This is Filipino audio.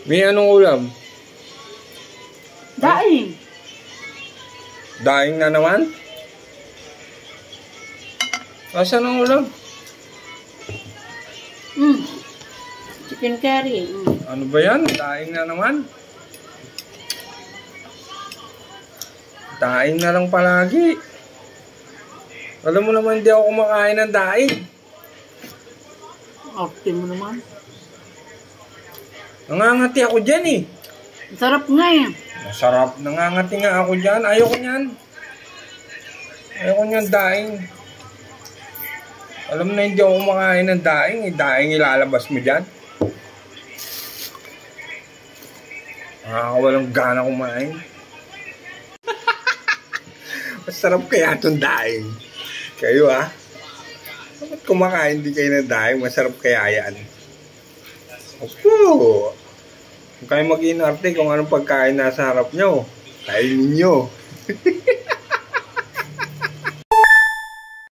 May anong ulam? Daing. Daing na naman? Asan ang ulam? Chicken curry. Ano ba yan? Daing na naman? Daing na lang palagi. Alam mo naman, hindi ako kumakain ng daing. Arte mo naman. Nangangati ako dyan eh. Sarap nga eh. Masarap. Nangangati nga ako dyan. Ayoko nyan. Ayoko nyan daing. Alam mo na hindi ako kumakain ng daing. Daing ilalabas mo dyan. Nakakawalang gana kumain. Masarap kaya itong daing. Kayo ha? Bakit kumakain di kayo ng daing? Masarap kaya yan. Opo. Kung kayo mag-inarte kung anong pagkain nasa harap nyo, kainin nyo.